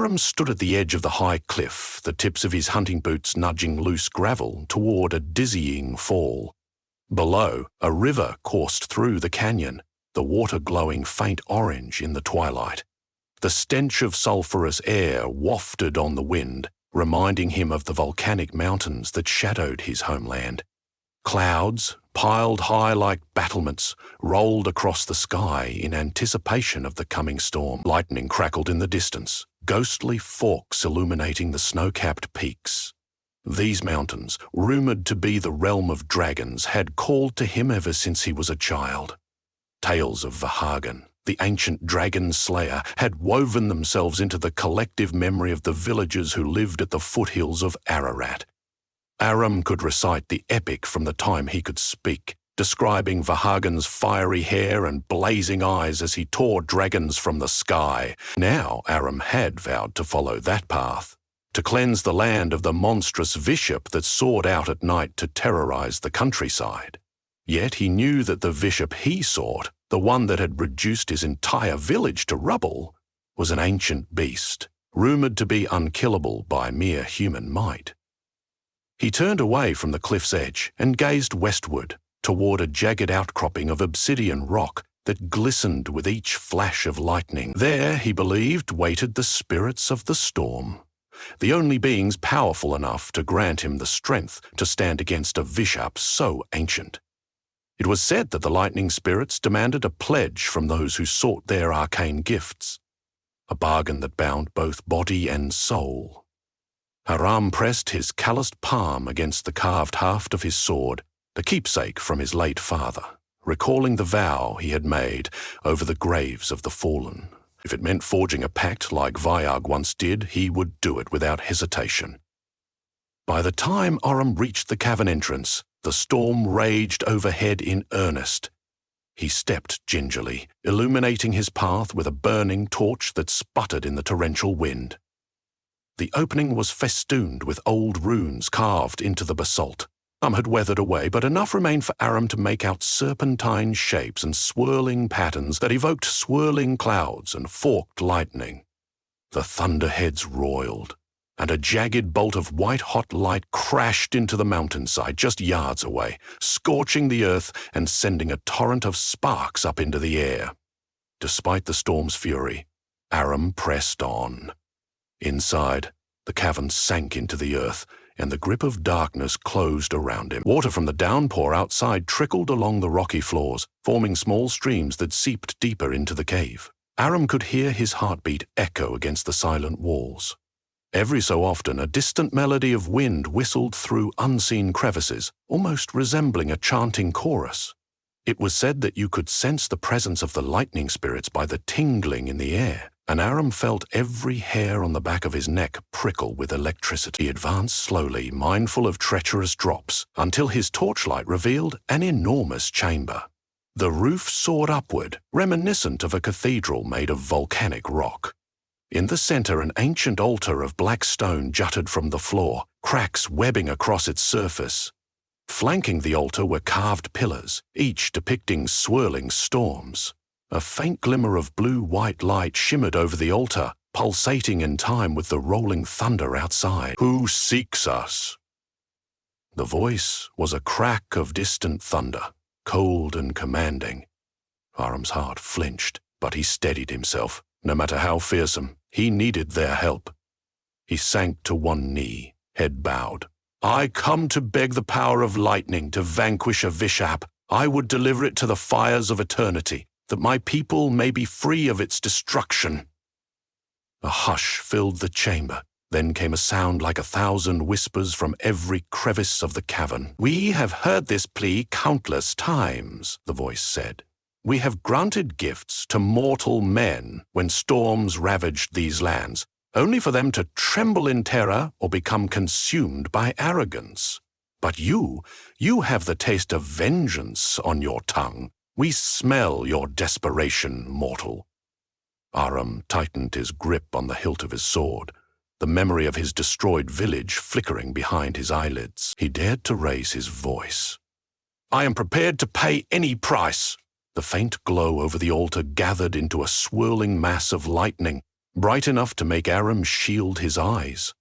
Aram stood at the edge of the high cliff, the tips of his hunting boots nudging loose gravel toward a dizzying fall. Below, a river coursed through the canyon, the water glowing faint orange in the twilight. The stench of sulphurous air wafted on the wind, reminding him of the volcanic mountains that shadowed his homeland. Clouds, piled high like battlements, rolled across the sky in anticipation of the coming storm. Lightning crackled in the distance, ghostly forks illuminating the snow-capped peaks. These mountains, rumored to be the realm of dragons, had called to him ever since he was a child. Tales of Vahagan, the ancient dragon slayer, had woven themselves into the collective memory of the villagers who lived at the foothills of Ararat. Aram could recite the epic from the time he could speak, describing Vahagan's fiery hair and blazing eyes as he tore dragons from the sky. Now Aram had vowed to follow that path, to cleanse the land of the monstrous Vishap that soared out at night to terrorize the countryside. Yet he knew that the Vishap he sought, the one that had reduced his entire village to rubble, was an ancient beast, rumored to be unkillable by mere human might. He turned away from the cliff's edge and gazed westward, toward a jagged outcropping of obsidian rock that glistened with each flash of lightning. There, he believed, waited the spirits of the storm, the only beings powerful enough to grant him the strength to stand against a Vishap so ancient. It was said that the lightning spirits demanded a pledge from those who sought their arcane gifts, a bargain that bound both body and soul. Aram pressed his calloused palm against the carved haft of his sword, the keepsake from his late father, recalling the vow he had made over the graves of the fallen. If it meant forging a pact like Vyag once did, he would do it without hesitation. By the time Aram reached the cavern entrance, the storm raged overhead in earnest. He stepped gingerly, illuminating his path with a burning torch that sputtered in the torrential wind. The opening was festooned with old runes carved into the basalt. Some had weathered away, but enough remained for Aram to make out serpentine shapes and swirling patterns that evoked swirling clouds and forked lightning. The thunderheads roiled, and a jagged bolt of white-hot light crashed into the mountainside just yards away, scorching the earth and sending a torrent of sparks up into the air. Despite the storm's fury, Aram pressed on. Inside, the cavern sank into the earth, and the grip of darkness closed around him. Water from the downpour outside trickled along the rocky floors, forming small streams that seeped deeper into the cave. Aram could hear his heartbeat echo against the silent walls. Every so often, a distant melody of wind whistled through unseen crevices, almost resembling a chanting chorus. It was said that you could sense the presence of the lightning spirits by the tingling in the air, and Aram felt every hair on the back of his neck prickle with electricity. He advanced slowly, mindful of treacherous drops, until his torchlight revealed an enormous chamber. The roof soared upward, reminiscent of a cathedral made of volcanic rock. In the center, an ancient altar of black stone jutted from the floor, cracks webbing across its surface. Flanking the altar were carved pillars, each depicting swirling storms. A faint glimmer of blue-white light shimmered over the altar, pulsating in time with the rolling thunder outside. "Who seeks us?" The voice was a crack of distant thunder, cold and commanding. Aram's heart flinched, but he steadied himself. No matter how fearsome, he needed their help. He sank to one knee, head bowed. "I come to beg the power of lightning to vanquish a Vishap. I would deliver it to the fires of eternity, that my people may be free of its destruction." A hush filled the chamber. Then came a sound like 1,000 whispers from every crevice of the cavern. "We have heard this plea countless times," the voice said. "We have granted gifts to mortal men when storms ravaged these lands, only for them to tremble in terror or become consumed by arrogance. But you have the taste of vengeance on your tongue. We smell your desperation, mortal." Aram tightened his grip on the hilt of his sword, the memory of his destroyed village flickering behind his eyelids. He dared to raise his voice. "I am prepared to pay any price." The faint glow over the altar gathered into a swirling mass of lightning, bright enough to make Aram shield his eyes.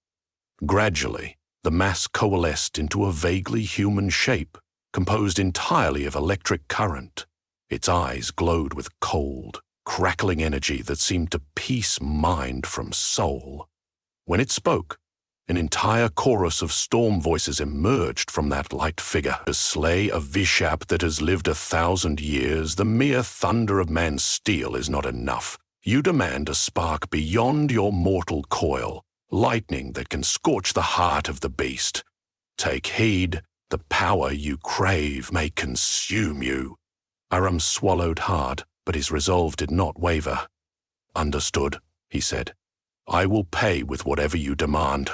Gradually, the mass coalesced into a vaguely human shape, composed entirely of electric current. Its eyes glowed with cold, crackling energy that seemed to piece mind from soul. When it spoke, an entire chorus of storm voices emerged from that light figure. To slay a Vishap that has lived 1,000 years, the mere thunder of man's steel is not enough. You demand a spark beyond your mortal coil, lightning that can scorch the heart of the beast. Take heed, the power you crave may consume you. Aram swallowed hard, but his resolve did not waver. Understood, he said. I will pay with whatever you demand.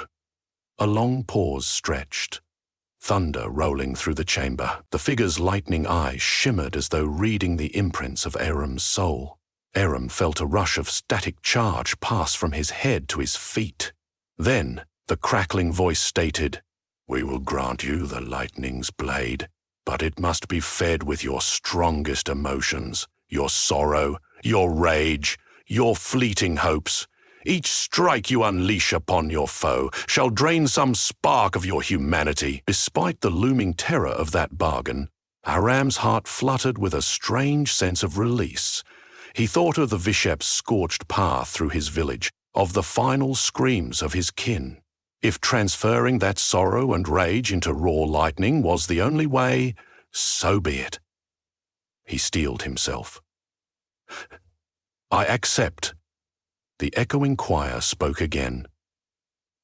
A long pause stretched. Thunder rolling through the chamber. The figure's lightning eyes shimmered as though reading the imprints of Aram's soul. Aram felt a rush of static charge pass from his head to his feet. Then, the crackling voice stated, "We will grant you the lightning's blade, but it must be fed with your strongest emotions, your sorrow, your rage, your fleeting hopes. Each strike you unleash upon your foe shall drain some spark of your humanity." Despite the looming terror of that bargain, Aram's heart fluttered with a strange sense of release. He thought of the Vishap's scorched path through his village, of the final screams of his kin. If transferring that sorrow and rage into raw lightning was the only way, so be it. He steeled himself. "I accept." The echoing choir spoke again.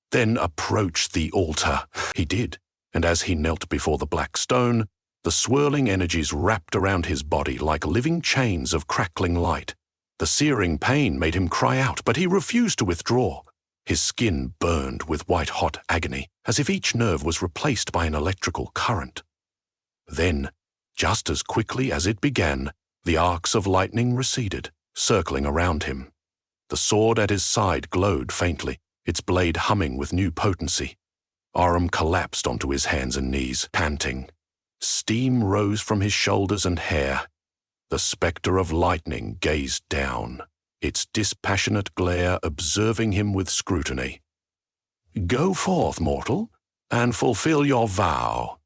"Then approach the altar." He did, and as he knelt before the black stone, the swirling energies wrapped around his body like living chains of crackling light. The searing pain made him cry out, but he refused to withdraw. His skin burned with white-hot agony, as if each nerve was replaced by an electrical current. Then, just as quickly as it began, the arcs of lightning receded, circling around him. The sword at his side glowed faintly, its blade humming with new potency. Aram collapsed onto his hands and knees, panting. Steam rose from his shoulders and hair. The spectre of lightning gazed down, its dispassionate glare observing him with scrutiny. "Go forth, mortal, and fulfill your vow.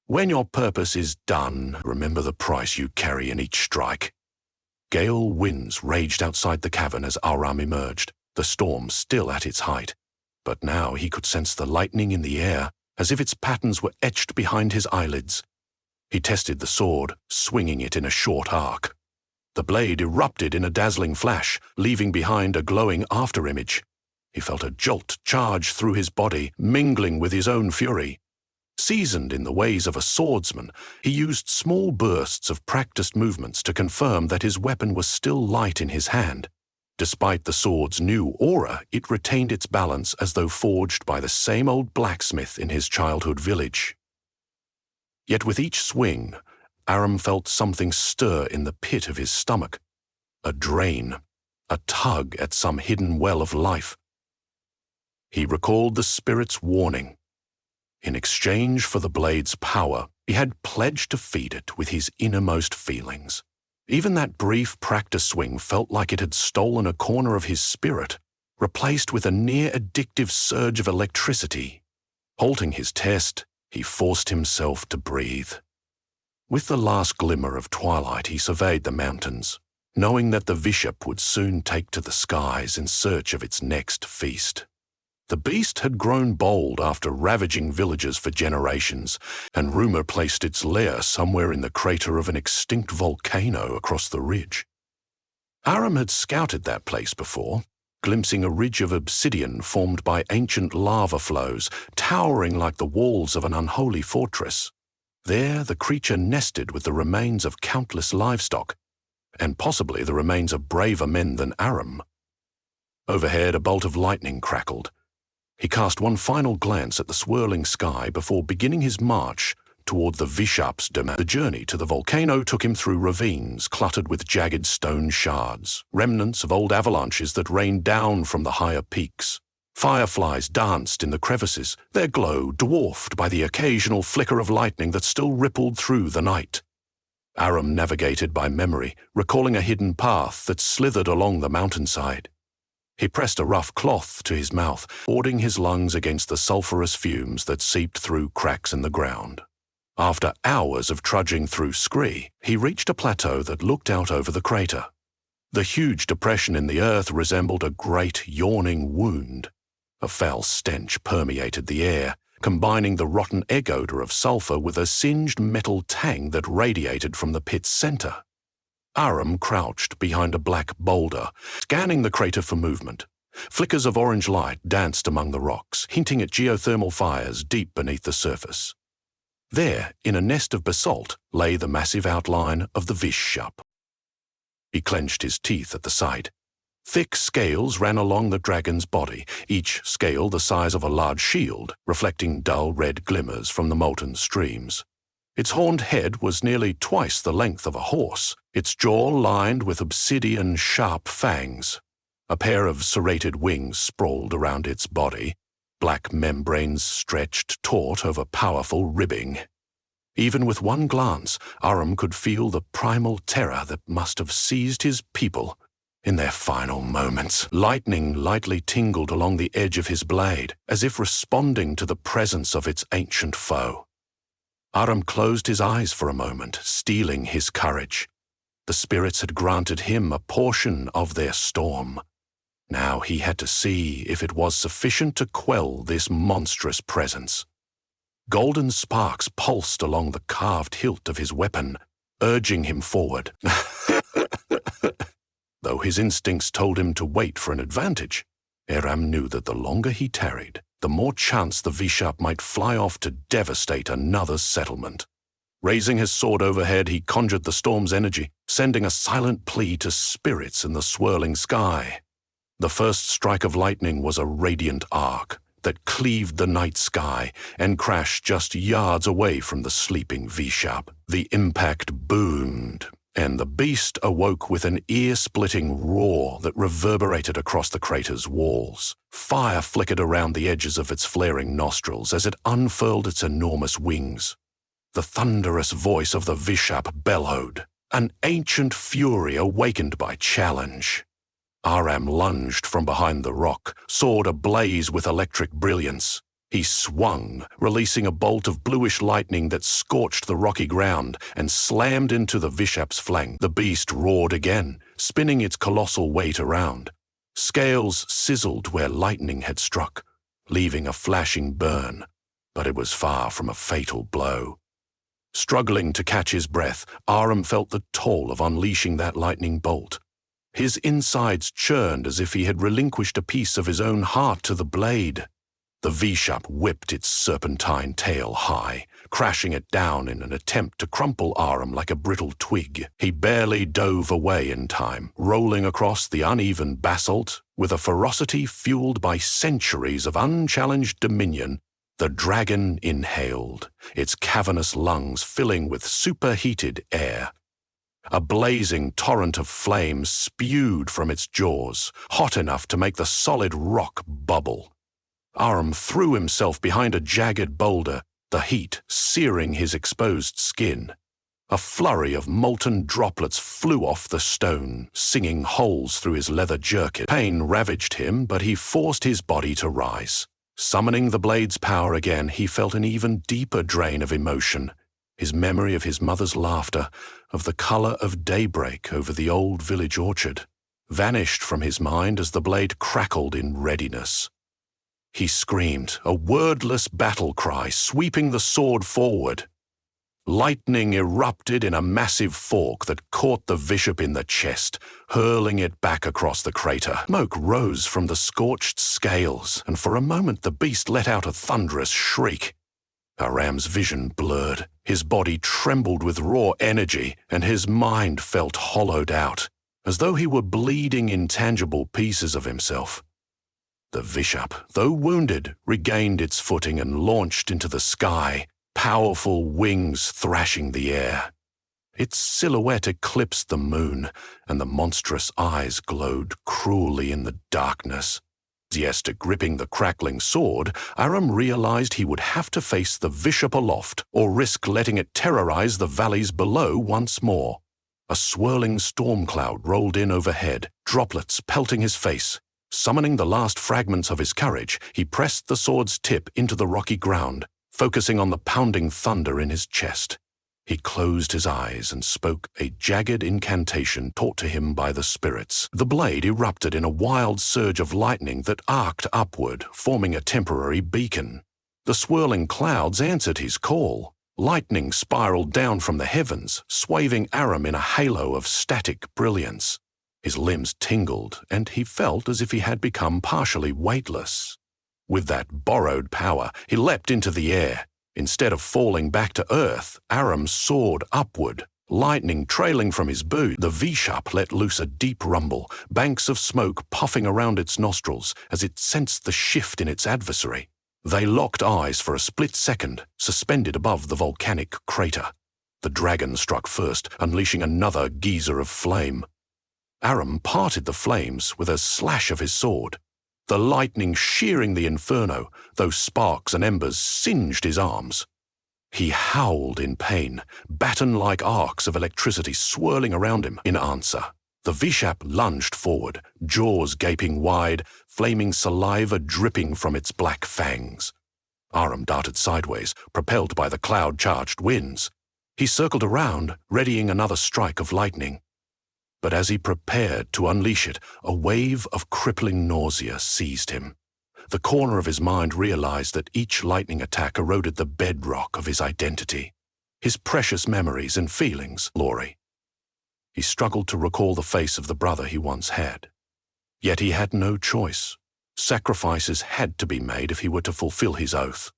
When your purpose is done, remember the price you carry in each strike." Gale winds raged outside the cavern as Aram emerged, the storm still at its height. But now he could sense the lightning in the air, as if its patterns were etched behind his eyelids. He tested the sword, swinging it in a short arc. The blade erupted in a dazzling flash, leaving behind a glowing afterimage. He felt a jolt charge through his body, mingling with his own fury. Seasoned in the ways of a swordsman, he used small bursts of practiced movements to confirm that his weapon was still light in his hand. Despite the sword's new aura, it retained its balance as though forged by the same old blacksmith in his childhood village. Yet with each swing, Aram felt something stir in the pit of his stomach. A drain, a tug at some hidden well of life. He recalled the spirit's warning. In exchange for the blade's power, he had pledged to feed it with his innermost feelings. Even that brief practice swing felt like it had stolen a corner of his spirit, replaced with a near-addictive surge of electricity. Halting his test, he forced himself to breathe. With the last glimmer of twilight, he surveyed the mountains, knowing that the Vishap would soon take to the skies in search of its next feast. The beast had grown bold after ravaging villages for generations, and rumor placed its lair somewhere in the crater of an extinct volcano across the ridge. Aram had scouted that place before, glimpsing a ridge of obsidian formed by ancient lava flows, towering like the walls of an unholy fortress. There, the creature nested with the remains of countless livestock, and possibly the remains of braver men than Aram. Overhead, a bolt of lightning crackled. He cast one final glance at the swirling sky before beginning his march toward the Vishap's domain. The journey to the volcano took him through ravines cluttered with jagged stone shards, remnants of old avalanches that rained down from the higher peaks. Fireflies danced in the crevices, their glow dwarfed by the occasional flicker of lightning that still rippled through the night. Aram navigated by memory, recalling a hidden path that slithered along the mountainside. He pressed a rough cloth to his mouth, warding his lungs against the sulphurous fumes that seeped through cracks in the ground. After hours of trudging through scree, he reached a plateau that looked out over the crater. The huge depression in the earth resembled a great yawning wound. A foul stench permeated the air, combining the rotten egg odor of sulfur with a singed metal tang that radiated from the pit's center. Aram crouched behind a black boulder, scanning the crater for movement. Flickers of orange light danced among the rocks, hinting at geothermal fires deep beneath the surface. There, in a nest of basalt, lay the massive outline of the Vishap. He clenched his teeth at the sight. Thick scales ran along the dragon's body, each scale the size of a large shield, reflecting dull red glimmers from the molten streams. Its horned head was nearly twice the length of a horse, its jaw lined with obsidian-sharp fangs. A pair of serrated wings sprawled around its body, black membranes stretched taut over powerful ribbing. Even with one glance, Aram could feel the primal terror that must have seized his people in their final moments. Lightning lightly tingled along the edge of his blade, as if responding to the presence of its ancient foe. Aram closed his eyes for a moment, steeling his courage. The spirits had granted him a portion of their storm. Now he had to see if it was sufficient to quell this monstrous presence. Golden sparks pulsed along the carved hilt of his weapon, urging him forward. Though his instincts told him to wait for an advantage, Aram knew that the longer he tarried, the more chance the Vishap might fly off to devastate another settlement. Raising his sword overhead, he conjured the storm's energy, sending a silent plea to spirits in the swirling sky. The first strike of lightning was a radiant arc that cleaved the night sky and crashed just yards away from the sleeping Vishap. The impact boomed, and the beast awoke with an ear-splitting roar that reverberated across the crater's walls. Fire flickered around the edges of its flaring nostrils as it unfurled its enormous wings. The thunderous voice of the Vishap bellowed, an ancient fury awakened by challenge. Aram lunged from behind the rock, sword ablaze with electric brilliance. He swung, releasing a bolt of bluish lightning that scorched the rocky ground and slammed into the Vishap's flank. The beast roared again, spinning its colossal weight around. Scales sizzled where lightning had struck, leaving a flashing burn, but it was far from a fatal blow. Struggling to catch his breath, Aram felt the toll of unleashing that lightning bolt. His insides churned as if he had relinquished a piece of his own heart to the blade. The Vishap whipped its serpentine tail high, crashing it down in an attempt to crumple Aram like a brittle twig. He barely dove away in time, rolling across the uneven basalt with a ferocity fueled by centuries of unchallenged dominion. The dragon inhaled, its cavernous lungs filling with superheated air. A blazing torrent of flames spewed from its jaws, hot enough to make the solid rock bubble. Aram threw himself behind a jagged boulder, the heat searing his exposed skin. A flurry of molten droplets flew off the stone, singing holes through his leather jerkin. Pain ravaged him, but he forced his body to rise. Summoning the blade's power again, he felt an even deeper drain of emotion. His memory of his mother's laughter, of the color of daybreak over the old village orchard, vanished from his mind as the blade crackled in readiness. He screamed, a wordless battle cry, sweeping the sword forward. Lightning erupted in a massive fork that caught the Vishap in the chest, hurling it back across the crater. Smoke rose from the scorched scales, and for a moment the beast let out a thunderous shriek. Aram's vision blurred, his body trembled with raw energy, and his mind felt hollowed out, as though he were bleeding intangible pieces of himself. The Vishap, though wounded, regained its footing and launched into the sky, powerful wings thrashing the air. Its silhouette eclipsed the moon, and the monstrous eyes glowed cruelly in the darkness. Enthusiastic gripping the crackling sword, Aram realized he would have to face the Vishap aloft or risk letting it terrorize the valleys below once more. A swirling storm cloud rolled in overhead, droplets pelting his face. Summoning the last fragments of his courage, he pressed the sword's tip into the rocky ground, focusing on the pounding thunder in his chest. He closed his eyes and spoke a jagged incantation taught to him by the spirits. The blade erupted in a wild surge of lightning that arced upward, forming a temporary beacon. The swirling clouds answered his call. Lightning spiraled down from the heavens, swathing Aram in a halo of static brilliance. His limbs tingled, and he felt as if he had become partially weightless. With that borrowed power, he leapt into the air. Instead of falling back to earth, Aram soared upward. Lightning trailing from his boot, the V-Sharp let loose a deep rumble, banks of smoke puffing around its nostrils as it sensed the shift in its adversary. They locked eyes for a split second, suspended above the volcanic crater. The dragon struck first, unleashing another geyser of flame. Aram parted the flames with a slash of his sword. The lightning shearing the inferno, those sparks and embers singed his arms. He howled in pain, baton-like arcs of electricity swirling around him in answer. The V-Sharp lunged forward, jaws gaping wide, flaming saliva dripping from its black fangs. Aram darted sideways, propelled by the cloud-charged winds. He circled around, readying another strike of lightning. But as he prepared to unleash it, a wave of crippling nausea seized him. The corner of his mind realized that each lightning attack eroded the bedrock of his identity, his precious memories and feelings, Laurie. He struggled to recall the face of the brother he once had. Yet he had no choice. Sacrifices had to be made if he were to fulfill his oath.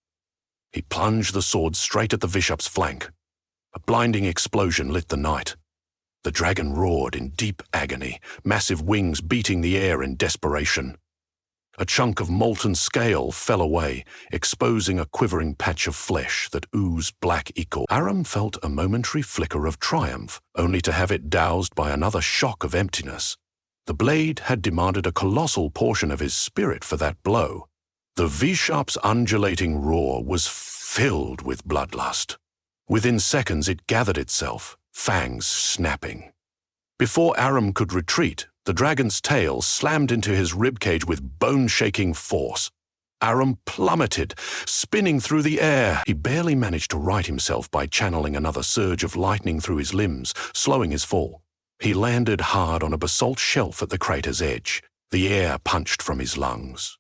He plunged the sword straight at the Bishop's flank. A blinding explosion lit the night. The dragon roared in deep agony, massive wings beating the air in desperation. A chunk of molten scale fell away, exposing a quivering patch of flesh that oozed black ichor. Aram felt a momentary flicker of triumph, only to have it doused by another shock of emptiness. The blade had demanded a colossal portion of his spirit for that blow. The V-Sharp's undulating roar was filled with bloodlust. Within seconds it gathered itself, fangs snapping. Before Aram could retreat, the dragon's tail slammed into his ribcage with bone-shaking force. Aram plummeted, spinning through the air. He barely managed to right himself by channeling another surge of lightning through his limbs, slowing his fall. He landed hard on a basalt shelf at the crater's edge. The air punched from his lungs.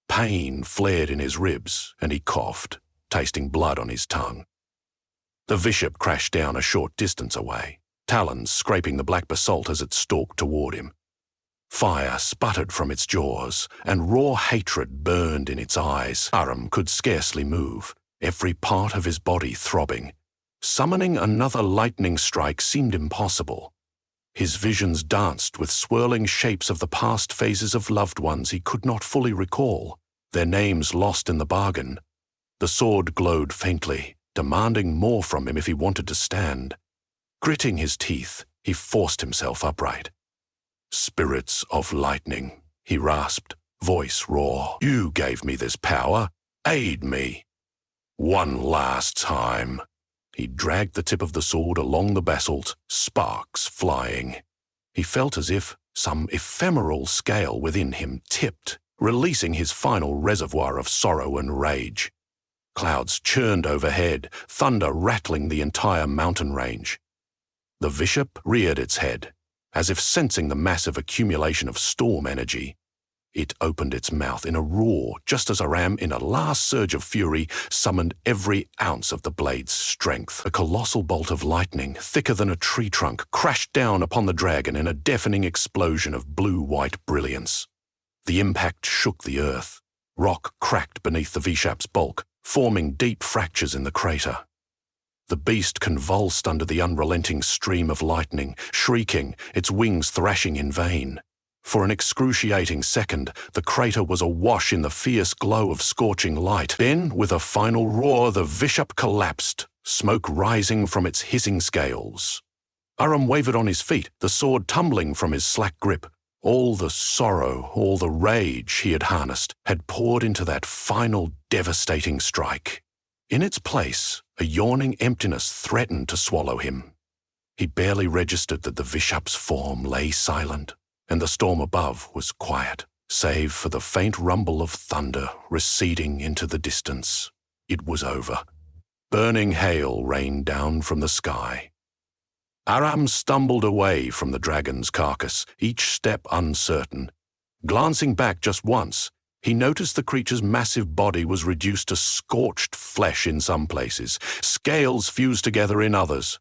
Pain flared in his ribs, and he coughed, tasting blood on his tongue. The bishop crashed down a short distance away, talons scraping the black basalt as it stalked toward him. Fire sputtered from its jaws, and raw hatred burned in its eyes. Aram could scarcely move, every part of his body throbbing. Summoning another lightning strike seemed impossible. His visions danced with swirling shapes of the past phases of loved ones he could not fully recall, their names lost in the bargain. The sword glowed faintly, demanding more from him if he wanted to stand. Gritting his teeth, he forced himself upright. "Spirits of lightning," he rasped, voice raw. "You gave me this power. Aid me. One last time." He dragged the tip of the sword along the basalt, sparks flying. He felt as if some ephemeral scale within him tipped, releasing his final reservoir of sorrow and rage. Clouds churned overhead, thunder rattling the entire mountain range. The bishop reared its head, as if sensing the massive accumulation of storm energy. It opened its mouth in a roar just as Aram, in a last surge of fury, summoned every ounce of the blade's strength. A colossal bolt of lightning, thicker than a tree trunk, crashed down upon the dragon in a deafening explosion of blue-white brilliance. The impact shook the earth. Rock cracked beneath the V-Sharp's bulk, forming deep fractures in the crater. The beast convulsed under the unrelenting stream of lightning, shrieking, its wings thrashing in vain. For an excruciating second, the crater was awash in the fierce glow of scorching light. Then, with a final roar, the bishop collapsed, smoke rising from its hissing scales. Aram wavered on his feet, the sword tumbling from his slack grip. All the sorrow, all the rage he had harnessed had poured into that final devastating strike. In its place, a yawning emptiness threatened to swallow him. He barely registered that the bishop's form lay silent, and the storm above was quiet. Save for the faint rumble of thunder receding into the distance, it was over. Burning hail rained down from the sky. Aram stumbled away from the dragon's carcass, each step uncertain. Glancing back just once, he noticed the creature's massive body was reduced to scorched flesh in some places, scales fused together in others.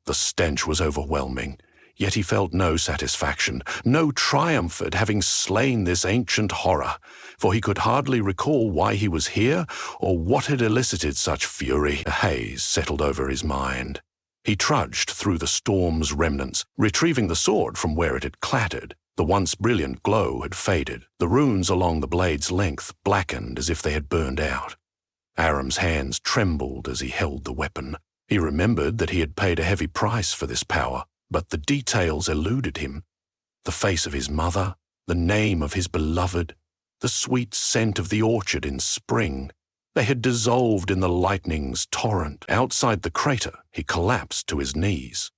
The stench was overwhelming, yet he felt no satisfaction, no triumph at having slain this ancient horror, for he could hardly recall why he was here or what had elicited such fury. A haze settled over his mind. He trudged through the storm's remnants, retrieving the sword from where it had clattered. The once brilliant glow had faded, the runes along the blade's length blackened as if they had burned out. Aram's hands trembled as he held the weapon. He remembered that he had paid a heavy price for this power, but the details eluded him. The face of his mother, the name of his beloved, the sweet scent of the orchard in spring. They had dissolved in the lightning's torrent. Outside the crater, he collapsed to his knees.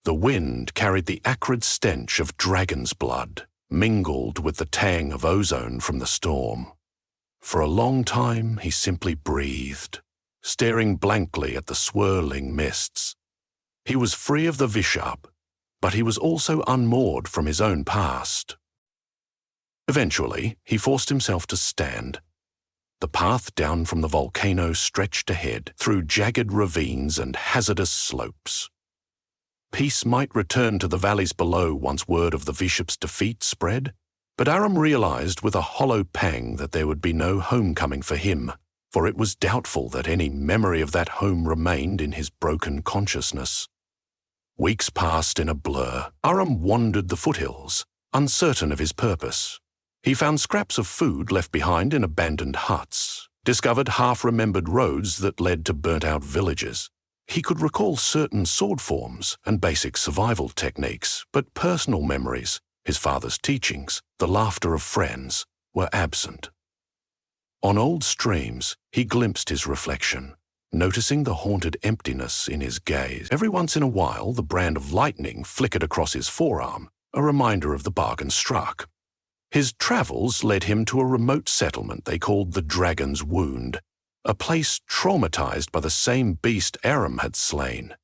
The wind carried the acrid stench of dragon's blood, mingled with the tang of ozone from the storm. For a long time, he simply breathed, staring blankly at the swirling mists. He was free of the Vishap, but he was also unmoored from his own past. Eventually, he forced himself to stand. The path down from the volcano stretched ahead, through jagged ravines and hazardous slopes. Peace might return to the valleys below once word of the Vishap's defeat spread, but Aram realized with a hollow pang that there would be no homecoming for him, for it was doubtful that any memory of that home remained in his broken consciousness. Weeks passed in a blur. Aram wandered the foothills, uncertain of his purpose. He found scraps of food left behind in abandoned huts, discovered half-remembered roads that led to burnt-out villages. He could recall certain sword forms and basic survival techniques, but personal memories, his father's teachings, the laughter of friends, were absent. On old streams, he glimpsed his reflection, noticing the haunted emptiness in his gaze. Every once in a while, the brand of lightning flickered across his forearm, a reminder of the bargain struck. His travels led him to a remote settlement they called the Dragon's Wound, a place traumatized by the same beast Aram had slain.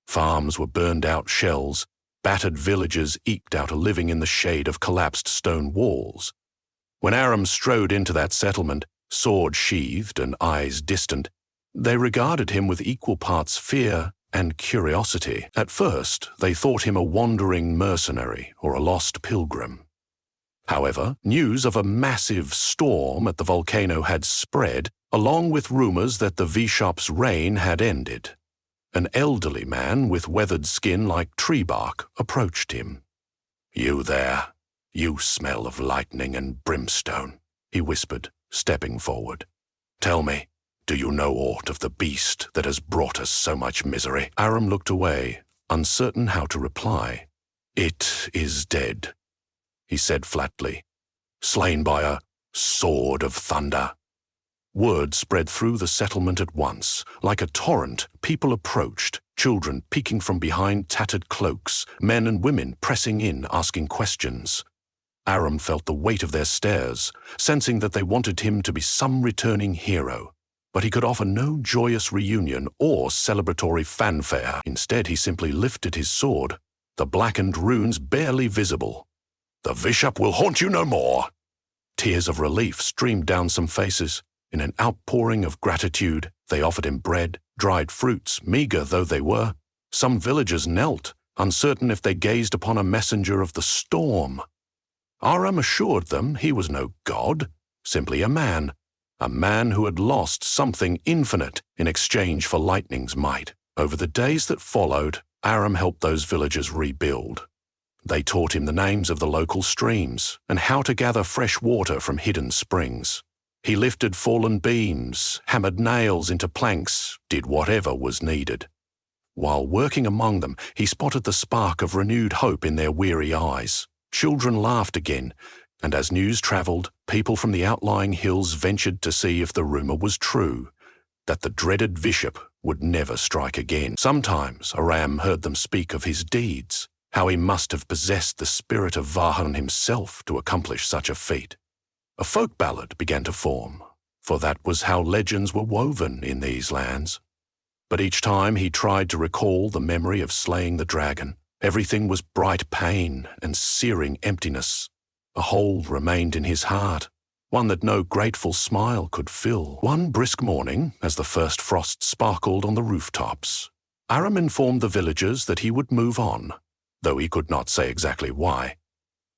Farms were burned out shells, battered villages eked out a living in the shade of collapsed stone walls. When Aram strode into that settlement, sword sheathed and eyes distant, they regarded him with equal parts fear and curiosity. At first, they thought him a wandering mercenary or a lost pilgrim. However, news of a massive storm at the volcano had spread, along with rumors that the Vishap's reign had ended. An elderly man with weathered skin like tree bark approached him. "You there, you smell of lightning and brimstone," he whispered, stepping forward. "Tell me, do you know aught of the beast that has brought us so much misery?" Aram looked away, uncertain how to reply. "It is dead," he said flatly, "slain by a sword of thunder." Word spread through the settlement at once. Like a torrent, people approached, children peeking from behind tattered cloaks, men and women pressing in, asking questions. Aram felt the weight of their stares, sensing that they wanted him to be some returning hero. But he could offer no joyous reunion or celebratory fanfare. Instead, he simply lifted his sword, the blackened runes barely visible. "The Vishap will haunt you no more!" Tears of relief streamed down some faces. In an outpouring of gratitude, they offered him bread, dried fruits, meager though they were. Some villagers knelt, uncertain if they gazed upon a messenger of the storm. Aram assured them he was no god, simply a man who had lost something infinite in exchange for lightning's might. Over the days that followed, Aram helped those villagers rebuild. They taught him the names of the local streams and how to gather fresh water from hidden springs. He lifted fallen beams, hammered nails into planks, did whatever was needed. While working among them, he spotted the spark of renewed hope in their weary eyes. Children laughed again, and as news traveled, people from the outlying hills ventured to see if the rumor was true, that the dreaded Vishap would never strike again. Sometimes Aram heard them speak of his deeds, how he must have possessed the spirit of Vahan himself to accomplish such a feat. A folk ballad began to form, for that was how legends were woven in these lands. But each time he tried to recall the memory of slaying the dragon, everything was bright pain and searing emptiness. A hole remained in his heart, one that no grateful smile could fill. One brisk morning, as the first frost sparkled on the rooftops, Aram informed the villagers that he would move on, though he could not say exactly why.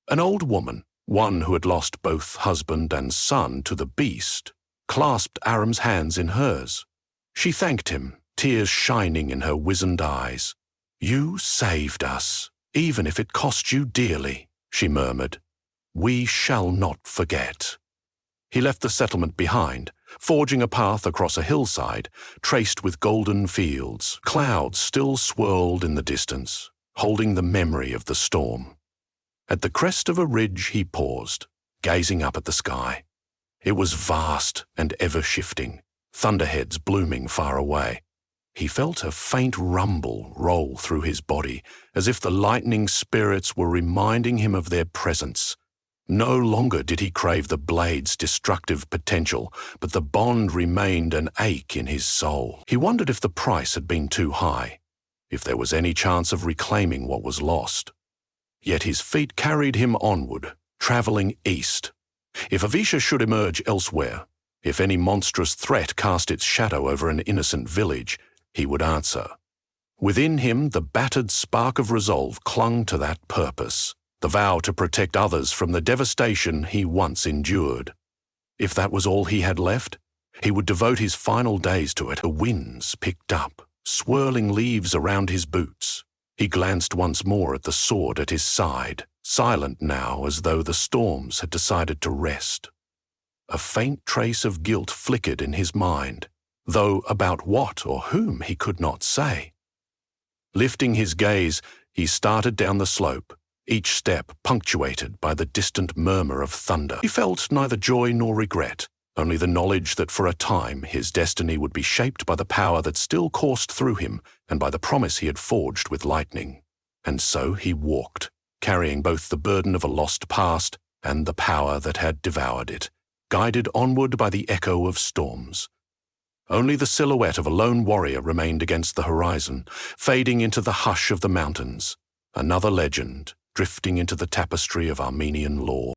An old woman, one who had lost both husband and son to the beast, clasped Aram's hands in hers. She thanked him, tears shining in her wizened eyes. "You saved us, even if it cost you dearly," she murmured. "We shall not forget." He left the settlement behind, forging a path across a hillside, traced with golden fields. Clouds still swirled in the distance, holding the memory of the storm. At the crest of a ridge he paused, gazing up at the sky. It was vast and ever-shifting, thunderheads blooming far away. He felt a faint rumble roll through his body, as if the lightning spirits were reminding him of their presence. No longer did he crave the blade's destructive potential, but the bond remained an ache in his soul. He wondered if the price had been too high, if there was any chance of reclaiming what was lost. Yet his feet carried him onward, traveling east. If Avisha should emerge elsewhere, if any monstrous threat cast its shadow over an innocent village, he would answer. Within him, the battered spark of resolve clung to that purpose, the vow to protect others from the devastation he once endured. If that was all he had left, he would devote his final days to it. The winds picked up, swirling leaves around his boots. He glanced once more at the sword at his side, silent now as though the storms had decided to rest. A faint trace of guilt flickered in his mind, though about what or whom he could not say. Lifting his gaze, he started down the slope, each step punctuated by the distant murmur of thunder. He felt neither joy nor regret, only the knowledge that for a time his destiny would be shaped by the power that still coursed through him and by the promise he had forged with lightning. And so he walked, carrying both the burden of a lost past and the power that had devoured it, guided onward by the echo of storms. Only the silhouette of a lone warrior remained against the horizon, fading into the hush of the mountains. Another legend, drifting into the tapestry of Armenian lore.